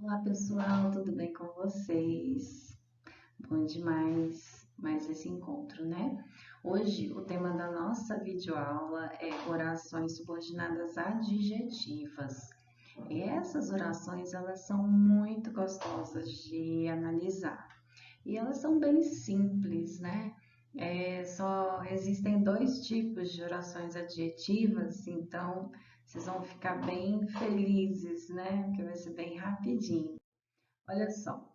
Olá pessoal, tudo bem com vocês? Bom demais mais esse encontro, né? Hoje o tema da nossa videoaula é orações subordinadas adjetivas. E essas orações elas são muito gostosas de analisar e elas são bem simples, né? Só existem dois tipos de orações adjetivas, então vocês vão ficar bem felizes, né? Porque vai ser bem rapidinho. Olha só,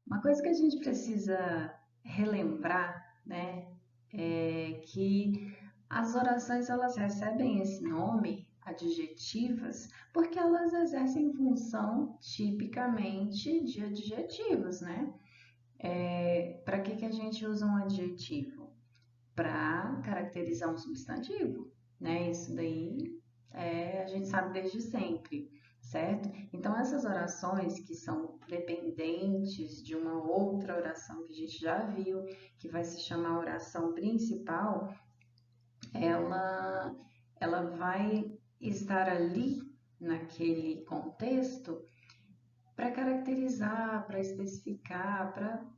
uma coisa que a gente precisa relembrar, né, é que as orações elas recebem esse nome, adjetivas, porque elas exercem função tipicamente de adjetivos, né? Para que a gente usa um adjetivo? Para caracterizar um substantivo, né? Isso daí a gente sabe desde sempre, certo? Então, essas orações que são dependentes de uma outra oração que a gente já viu, que vai se chamar oração principal, ela, ela vai estar ali naquele contexto para caracterizar, para especificar,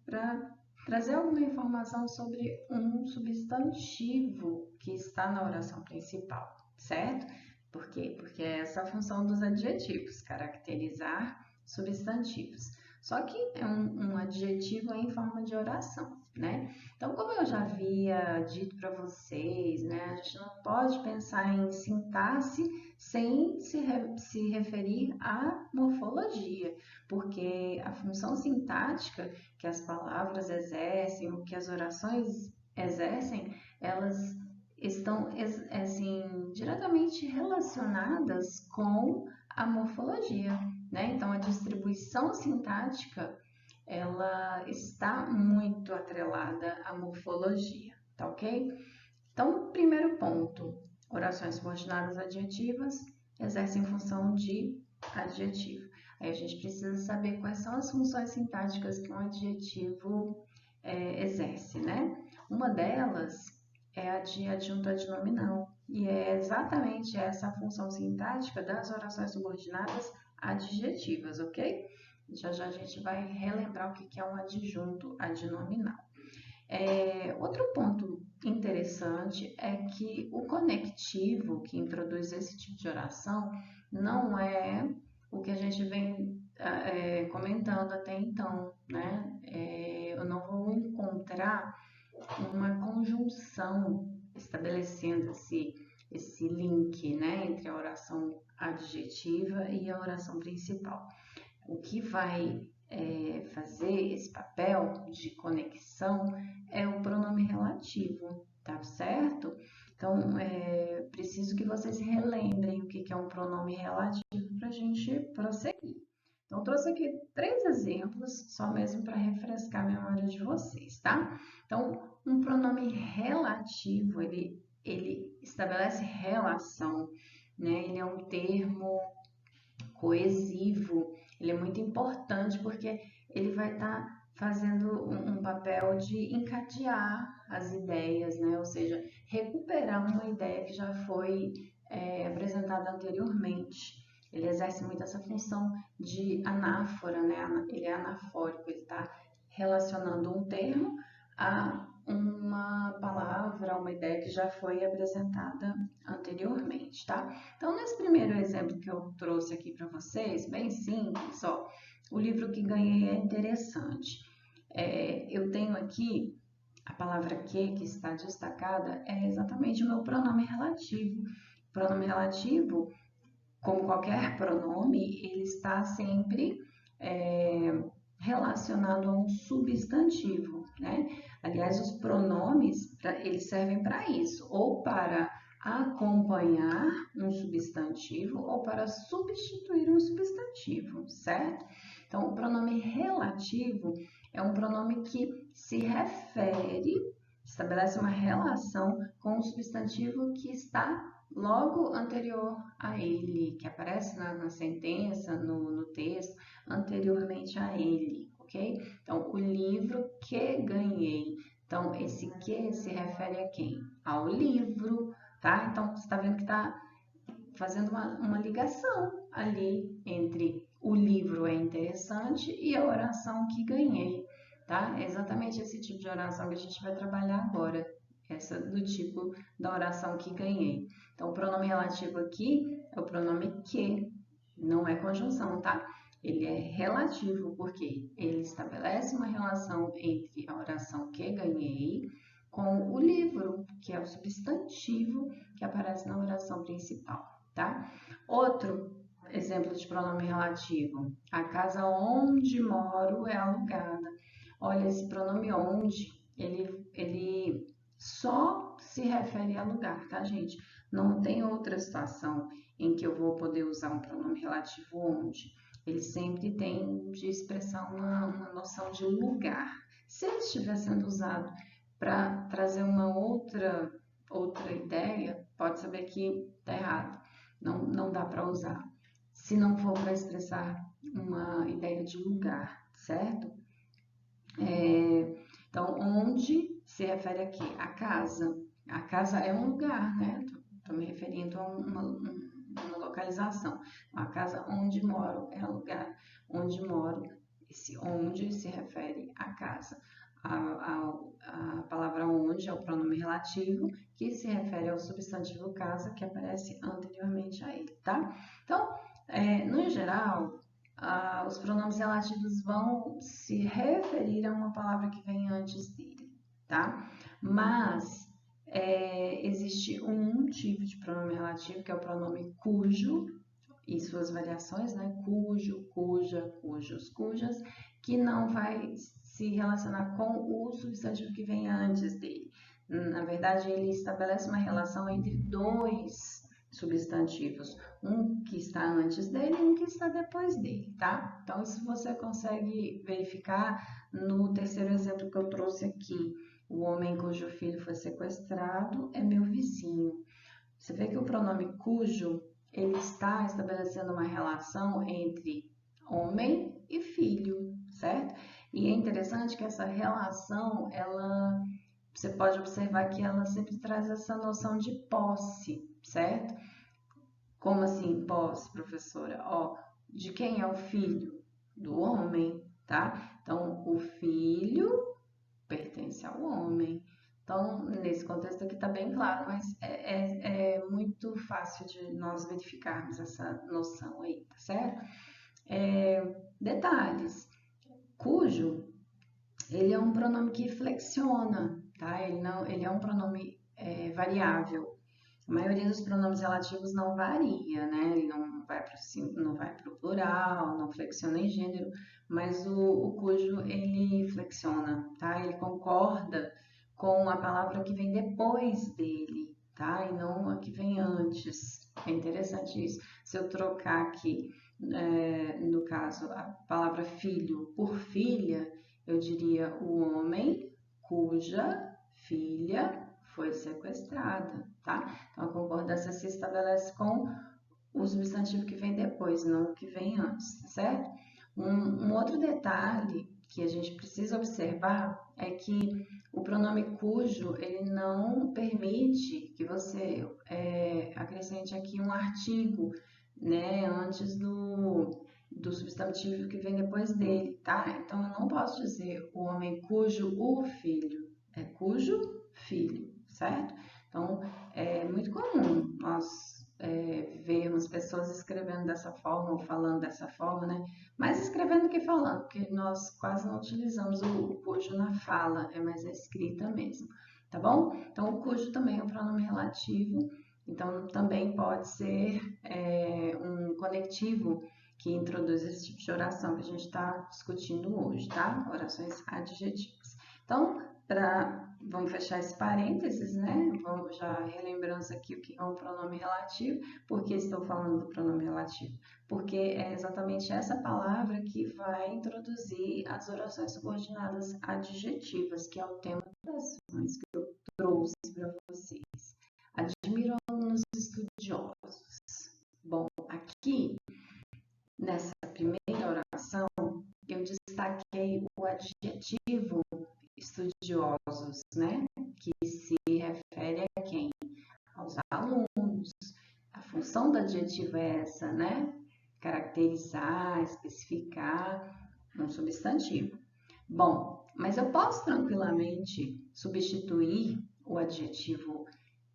para trazer alguma informação sobre um substantivo que está na oração principal, certo? Por quê? Porque é essa a função dos adjetivos, caracterizar substantivos. Só que é um adjetivo em forma de oração, né? Então, como eu já havia dito para vocês, né, a gente não pode pensar em sintaxe sem se referir à morfologia, porque a função sintática que as palavras exercem, o que as orações exercem, elas estão assim, diretamente relacionadas com a morfologia, né? Então, a distribuição sintática ela está muito atrelada à morfologia, tá ok? Então, primeiro ponto, orações subordinadas adjetivas exercem função de adjetivo. Aí a gente precisa saber quais são as funções sintáticas que um adjetivo exerce, né? Uma delas é a de adjunto adnominal, e é exatamente essa a função sintática das orações subordinadas adjetivas, ok? Já já a gente vai relembrar o que é um adjunto adnominal. Outro ponto interessante é que o conectivo que introduz esse tipo de oração não é o que a gente vem comentando até então, né? Eu não vou encontrar uma conjunção estabelecendo esse link, né, entre a oração adjetiva e a oração principal. O que vai fazer esse papel de conexão é o pronome relativo, tá certo? Então, preciso que vocês relembrem o que é um pronome relativo para a gente prosseguir. Então, trouxe aqui 3 exemplos, só mesmo para refrescar a memória de vocês, tá? Então, um pronome relativo, ele estabelece relação, né? Ele é um termo coesivo, ele é muito importante porque ele vai estar fazendo um papel de encadear as ideias, né? Ou seja, recuperar uma ideia que já foi apresentada anteriormente. Ele exerce muito essa função de anáfora, né? Ele é anafórico, ele está relacionando um termo a uma palavra, uma ideia que já foi apresentada anteriormente, tá? Então, nesse primeiro exemplo que eu trouxe aqui para vocês, bem simples, ó, o livro que ganhei é interessante. Eu tenho aqui a palavra que está destacada, é exatamente o meu pronome relativo. O pronome relativo, como qualquer pronome, ele está sempre relacionado a um substantivo, né? Aliás, os pronomes, eles servem para isso, ou para acompanhar um substantivo ou para substituir um substantivo, certo? Então, o pronome relativo é um pronome que se refere, estabelece uma relação com o substantivo que está logo anterior a ele, que aparece na sentença, no texto, anteriormente a ele, ok? Então, o livro que ganhei. Então, esse que se refere a quem? Ao livro, tá? Então, você está vendo que está fazendo uma ligação, ali entre o livro é interessante e a oração que ganhei, tá? É exatamente esse tipo de oração que a gente vai trabalhar agora, essa do tipo da oração que ganhei. Então, o pronome relativo aqui é o pronome que, não é conjunção, tá? Ele é relativo porque ele estabelece uma relação entre a oração que ganhei com o livro, que é o substantivo que aparece na oração principal, tá? Outro exemplo de pronome relativo: a casa onde moro é alugada. Olha, esse pronome onde, ele só se refere a lugar, tá, gente? Não tem outra situação em que eu vou poder usar um pronome relativo onde. Ele sempre tem de expressar uma noção de lugar. Se ele estiver sendo usado para trazer uma outra ideia, pode saber que está errado. Não dá para usar. Se não for para expressar uma ideia de lugar, certo? Então, onde se refere aqui? A casa. A casa é um lugar, né? Estou me referindo a uma localização. A casa onde moro é um lugar. Onde moro, esse onde se refere à casa. A palavra onde é o pronome relativo, que se refere ao substantivo casa, que aparece anteriormente a ele, tá? Então, no geral, os pronomes relativos vão se referir a uma palavra que vem antes dele, tá? Mas existe um tipo de pronome relativo, que é o pronome cujo, e suas variações, né? Cujo, cuja, cujos, cujas, que não vai se relacionar com o substantivo que vem antes dele. Na verdade, ele estabelece uma relação entre dois substantivos, um que está antes dele e um que está depois dele, tá? Então, isso você consegue verificar no terceiro exemplo que eu trouxe aqui. O homem cujo filho foi sequestrado é meu vizinho. Você vê que o pronome cujo, ele está estabelecendo uma relação entre homem e filho, certo? E é interessante que essa relação, você pode observar que ela sempre traz essa noção de posse, certo? Como assim posse, professora? Ó, de quem é o filho? Do homem, tá? Então, o filho pertence ao homem. Então, nesse contexto aqui está bem claro, mas é muito fácil de nós verificarmos essa noção aí, tá certo? Detalhes. Cujo, ele é um pronome que flexiona, tá? Ele é um pronome variável. A maioria dos pronomes relativos não varia, né? Ele não vai para o plural, não flexiona em gênero, mas o cujo ele flexiona, tá? Ele concorda com a palavra que vem depois dele, tá? E não a que vem antes. É interessante isso. Se eu trocar aqui, no caso, a palavra filho por filha, eu diria o homem cuja filha foi sequestrada, tá? Então, a concordância se estabelece com o substantivo que vem depois, não o que vem antes, certo? Um outro detalhe que a gente precisa observar é que o pronome cujo, ele não permite que você acrescente aqui um artigo, né, antes do substantivo que vem depois dele, tá? Então, eu não posso dizer o homem cujo o filho, é cujo filho, certo? Então, é muito comum nós vermos pessoas escrevendo dessa forma ou falando dessa forma, né? Mais escrevendo que falando, porque nós quase não utilizamos o cujo na fala, é mais a escrita mesmo, tá bom? Então, o cujo também é um pronome relativo, então também pode ser um conectivo que introduz esse tipo de oração que a gente está discutindo hoje, tá? Orações adjetivas. Então, vamos fechar esse parênteses, né? Vamos já relembrando aqui o que é um pronome relativo. Por que estou falando do pronome relativo? Porque é exatamente essa palavra que vai introduzir as orações subordinadas adjetivas, que é o tema das orações que eu trouxe para vocês. Admiro alunos estudiosos. Bom, aqui nessa primeira oração eu destaquei o adjetivo estudiosos, né? Que se refere a quem? Aos alunos. A função do adjetivo é essa, né? caracterizar, especificar um substantivo. Bom, mas eu posso tranquilamente substituir o adjetivo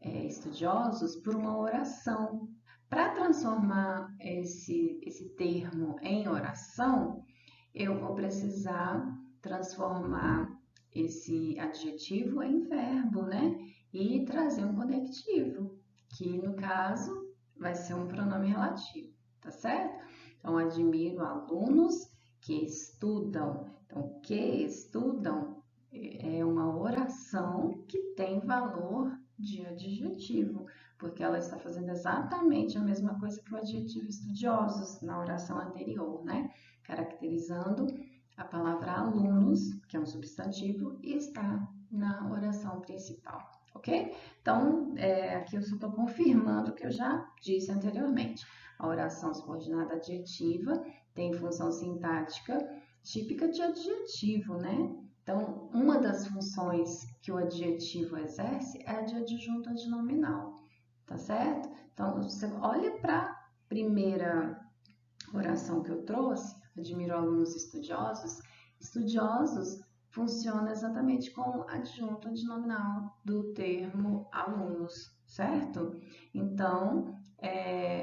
estudiosos por uma oração. Para transformar esse termo em oração, eu vou precisar transformar esse adjetivo em verbo, né? E trazer um conectivo, que no caso vai ser um pronome relativo, tá certo? Então, admiro alunos que estudam. Então, que estudam é uma oração que tem valor de adjetivo, porque ela está fazendo exatamente a mesma coisa que o adjetivo estudiosos na oração anterior, né? Caracterizando a palavra alunos, que é um substantivo, e está na oração principal, ok? Então, aqui eu só estou confirmando o que eu já disse anteriormente. A oração subordinada adjetiva tem função sintática típica de adjetivo, né? Então, uma das funções que o adjetivo exerce é a de adjunto adnominal, tá certo? Então, você olha para a primeira oração que eu trouxe, admiro alunos estudiosos. Estudiosos funciona exatamente como adjunto adnominal do termo alunos, certo? Então,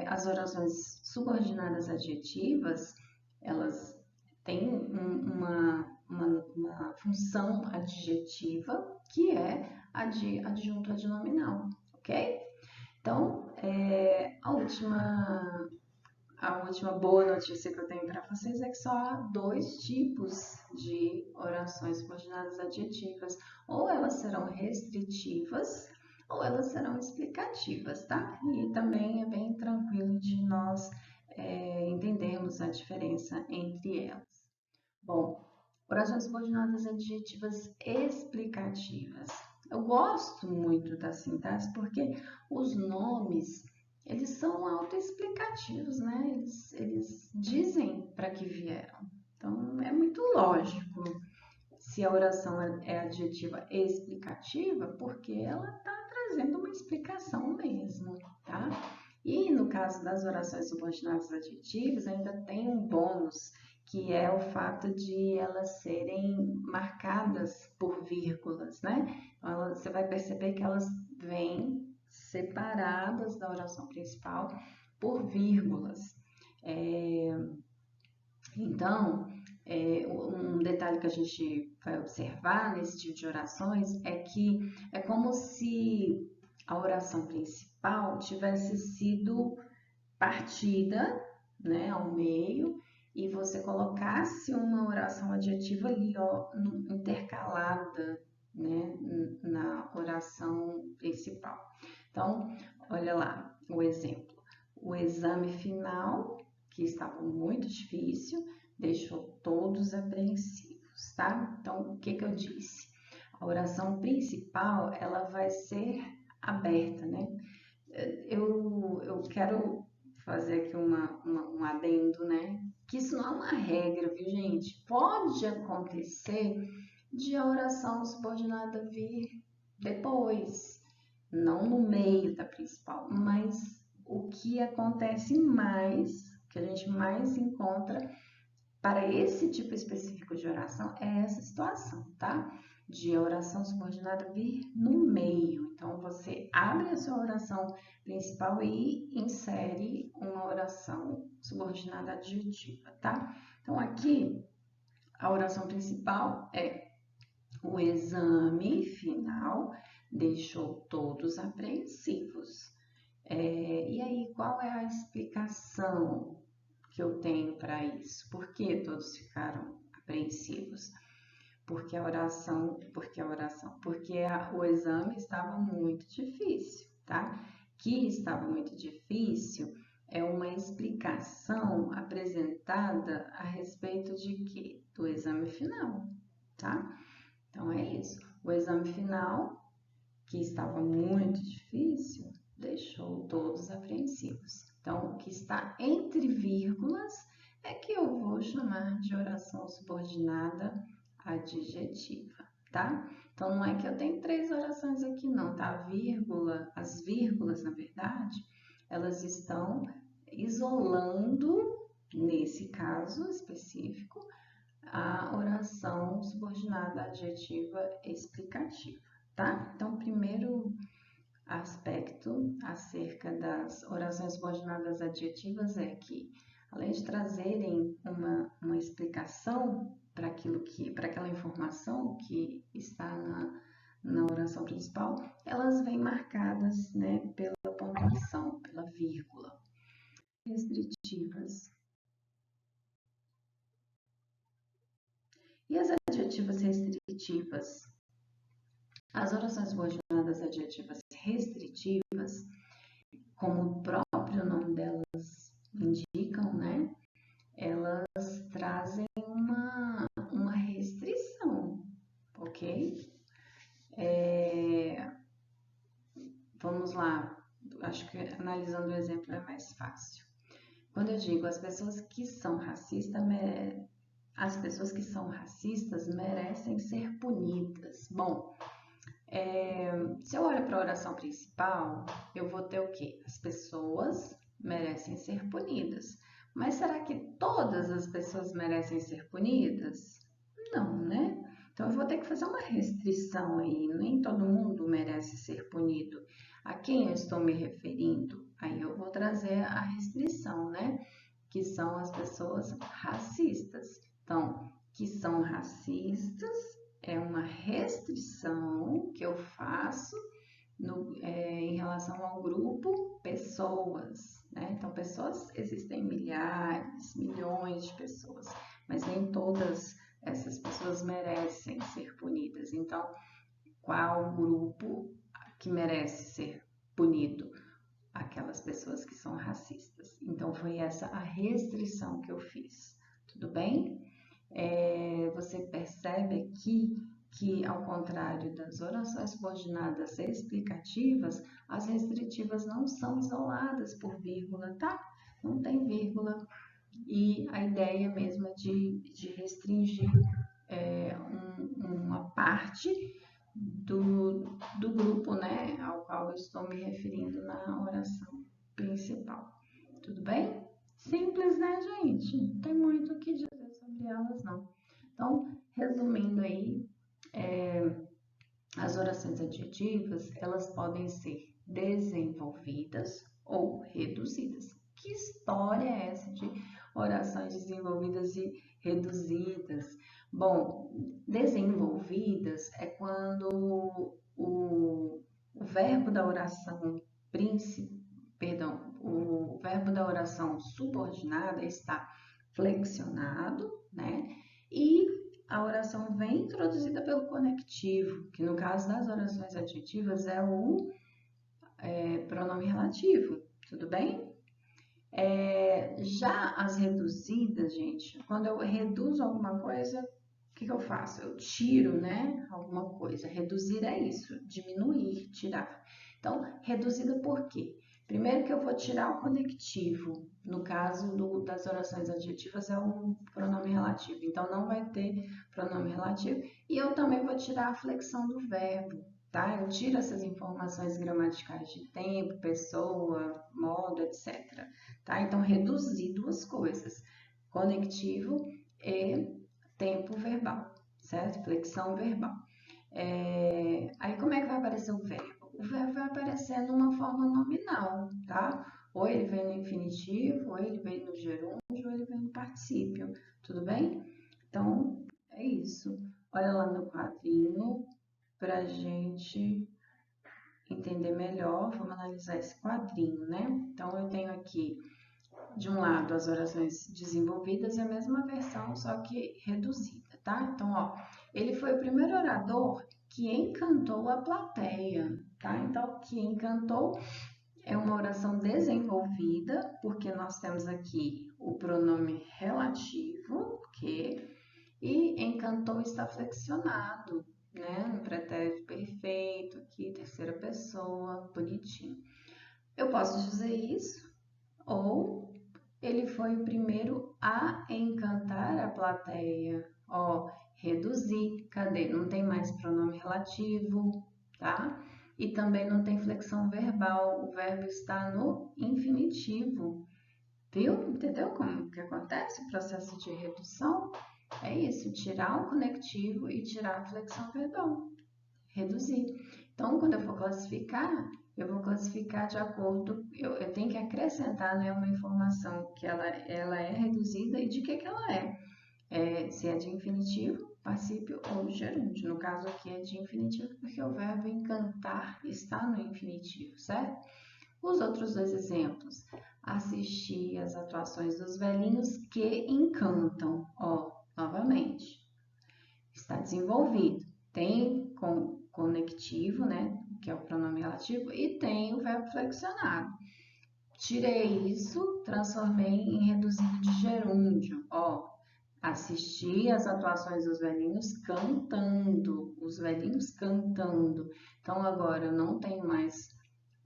as orações subordinadas adjetivas, elas têm uma função adjetiva que é a de adjunto adnominal, ok? Então, a última boa notícia que eu tenho para vocês é que só há dois tipos de orações subordinadas adjetivas. Ou elas serão restritivas, ou elas serão explicativas, tá? E também é bem tranquilo de nós entendermos a diferença entre elas. Bom, orações subordinadas adjetivas explicativas. Eu gosto muito da sintaxe porque os nomes eles são autoexplicativos, né? Eles dizem para que vieram. Então, é muito lógico se a oração é adjetiva explicativa, porque ela está trazendo uma explicação mesmo, tá? E no caso das orações subordinadas adjetivas, ainda tem um bônus, que é o fato de elas serem marcadas por vírgulas, né? Então, você vai perceber que elas vêm separadas da oração principal por vírgulas. Então, um detalhe que a gente vai observar nesse tipo de orações é que é como se a oração principal tivesse sido partida, né, ao meio, e você colocasse uma oração adjetiva ali, ó, intercalada, né, na oração principal. Então, olha lá o exemplo. O exame final, que estava muito difícil, deixou todos apreensivos, tá? Então, o que eu disse? A oração principal, ela vai ser aberta, né? Eu quero fazer aqui um adendo, né? Que isso não é uma regra, viu, gente? Pode acontecer de a oração subordinada vir depois, não no meio da principal, mas o que acontece mais, que a gente mais encontra para esse tipo específico de oração é essa situação, tá? De a oração subordinada vir no meio. Então, você abre a sua oração principal e insere uma oração subordinada adjetiva, tá? Então, aqui, a oração principal é: o exame final deixou todos apreensivos. E aí, qual é a explicação que eu tenho para isso? Por que todos ficaram apreensivos? Porque o exame estava muito difícil, tá? Que estava muito difícil é uma explicação apresentada a respeito de quê? Do exame final, tá? Então é isso. O exame final, que estava muito difícil, deixou todos apreensivos. Então, o que está entre vírgulas é que eu vou chamar de oração subordinada adjetiva, tá? Então, não é que eu tenho três orações aqui, não, tá? As vírgulas, na verdade, elas estão isolando nesse caso específico, a oração subordinada adjetiva explicativa, tá? Então, primeiro aspecto acerca das orações subordinadas adjetivas é que, além de trazerem uma explicação para aquela informação que está na oração principal, elas vêm marcadas, né, pela pontuação, pela vírgula. Restritivas. E as adjetivas restritivas? As orações subordinadas adjetivas restritivas, como o próprio nome delas indicam, né? Elas trazem uma restrição, ok? Vamos lá, acho que analisando o exemplo é mais fácil. Quando eu digo as pessoas que são racistas merecem ser punidas. Bom, se eu olho para a oração principal, eu vou ter o quê? As pessoas merecem ser punidas. Mas será que todas as pessoas merecem ser punidas? Não, né? Então eu vou ter que fazer uma restrição aí. Nem todo mundo merece ser punido. A quem eu estou me referindo? Aí eu vou trazer a restrição, né? Que são as pessoas racistas. Então, que são racistas é uma restrição que eu faço em relação ao grupo pessoas, né? Então, pessoas existem milhares, milhões de pessoas, mas nem todas essas pessoas merecem ser punidas. Então, qual grupo que merece ser punido? Aquelas pessoas que são racistas. Então, foi essa a restrição que eu fiz. Tudo bem? Você percebe aqui que, ao contrário das orações subordinadas explicativas, as restritivas não são isoladas por vírgula, tá? Não tem vírgula. E a ideia mesmo é de restringir uma parte do grupo, né, ao qual eu estou me referindo na oração principal. Tudo bem? Simples, né, gente? Não tem muito o que dizer sobre elas, não. Então, resumindo aí, as orações adjetivas, elas podem ser desenvolvidas ou reduzidas. Que história é essa de orações desenvolvidas e reduzidas? Bom, desenvolvidas é quando o verbo da oração o verbo da oração subordinada está flexionado, né? E a oração vem introduzida pelo conectivo, que no caso das orações adjetivas é o pronome relativo, tudo bem? Já as reduzidas, gente, quando eu reduzo alguma coisa, o que eu faço? Eu tiro, né, alguma coisa. Reduzir é isso, diminuir, tirar. Então, reduzida por quê? Primeiro que eu vou tirar o conectivo. No caso das orações adjetivas é o pronome relativo. Então, não vai ter pronome relativo. E eu também vou tirar a flexão do verbo, tá? Eu tiro essas informações gramaticais de tempo, pessoa, modo, etc. Tá? Então, reduzir duas coisas. Conectivo e tempo verbal, certo? Flexão verbal. Aí, como é que vai aparecer o verbo? O verbo vai aparecer numa forma nominal, tá? Ou ele vem no infinitivo, ou ele vem no gerúndio, ou ele vem no particípio, tudo bem? Então, é isso. Olha lá no quadrinho pra gente entender melhor. Vamos analisar esse quadrinho, né? Então, eu tenho aqui de um lado as orações desenvolvidas e a mesma versão, só que reduzida, tá? Então, ó, ele foi o primeiro orador que encantou a plateia, tá? Então, que encantou é uma oração desenvolvida, porque nós temos aqui o pronome relativo, que, e encantou está flexionado, né? No pretérito perfeito, aqui, terceira pessoa, bonitinho. Eu posso dizer isso, ou ele foi o primeiro a encantar a plateia. Ó, reduzir, cadê? Não tem mais pronome relativo, tá? E também não tem flexão verbal, o verbo está no infinitivo. Viu? Entendeu como que acontece o processo de redução? É isso, tirar o conectivo e tirar a flexão verbal. Reduzir. Então, quando eu for classificar, eu vou classificar de acordo, eu tenho que acrescentar, né, uma informação que ela é reduzida e de que ela é. Se é de infinitivo, particípio ou gerúndio. No caso aqui é de infinitivo porque o verbo encantar está no infinitivo, certo? Os outros dois exemplos. Assistir às atuações dos velhinhos que encantam. Ó, novamente, está desenvolvido. Tem conectivo, né, que é o pronome relativo, e tem o verbo flexionado. Tirei isso, transformei em reduzido de gerúndio. Ó, assisti às atuações dos velhinhos cantando, os velhinhos cantando. Então agora eu não tenho mais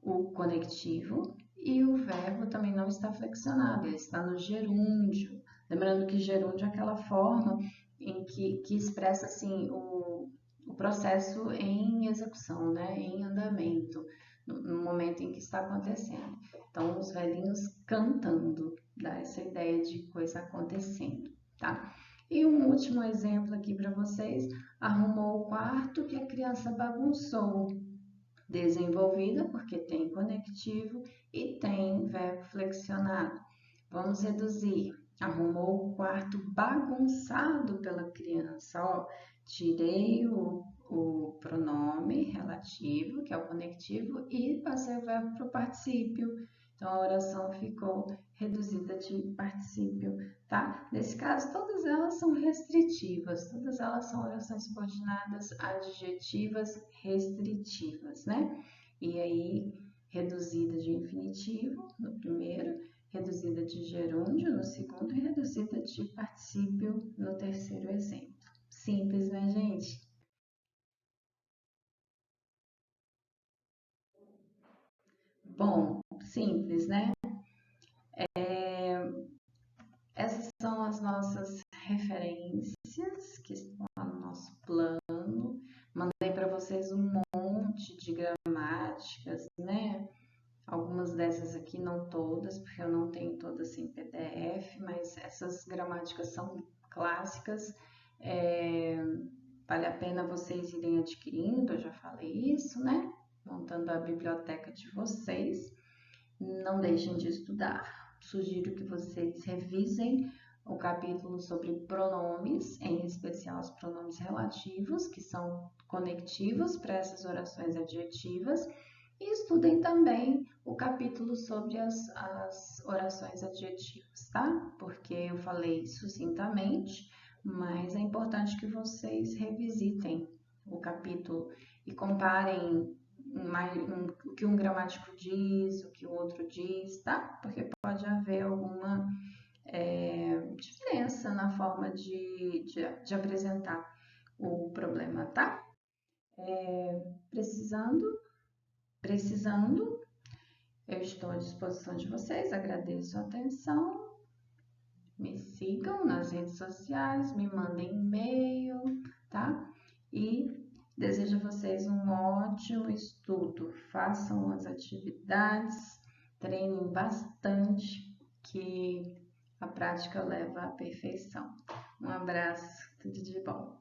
o conectivo e o verbo também não está flexionado, ele está no gerúndio. Lembrando que gerúndio é aquela forma em que expressa assim o processo em execução, né? Em andamento, no momento em que está acontecendo. Então, os velhinhos cantando, dá essa ideia de coisa acontecendo, tá? E um último exemplo aqui para vocês: arrumou o quarto que a criança bagunçou. Desenvolvida porque tem conectivo e tem verbo flexionado. Vamos reduzir. Arrumou o quarto bagunçado pela criança. Ó, tirei o pronome relativo, que é o conectivo, e passei o verbo para o particípio. Então, a oração ficou reduzida de particípio, tá? Nesse caso, todas elas são restritivas, todas elas são orações subordinadas adjetivas restritivas, né? E aí, reduzida de infinitivo no primeiro, reduzida de gerúndio no segundo e reduzida de particípio no terceiro exemplo. Simples, né, gente? Bom, simples, né? Essas são as nossas referências que estão lá no nosso plano. Mandei para vocês um monte de gramáticas, né? Algumas dessas aqui, não todas, porque eu não tenho todas em PDF, mas essas gramáticas são clássicas. É, vale a pena vocês irem adquirindo, eu já falei isso, né? Montando a biblioteca de vocês. Não deixem de estudar. Sugiro que vocês revisem o capítulo sobre pronomes, em especial os pronomes relativos, que são conectivos para essas orações adjetivas, e estudem também o capítulo sobre as orações adjetivas, tá? Porque eu falei sucintamente, mas é importante que vocês revisitem o capítulo e comparem o que um gramático diz, o que o outro diz, tá? Porque pode haver alguma diferença na forma de apresentar o problema, tá? Precisando, precisando, eu estou à disposição de vocês, agradeço a atenção, me sigam nas redes sociais, me mandem e-mail, tá? E desejo a vocês um ótimo estudo. Façam as atividades, treinem bastante, que a prática leva à perfeição. Um abraço, tudo de bom.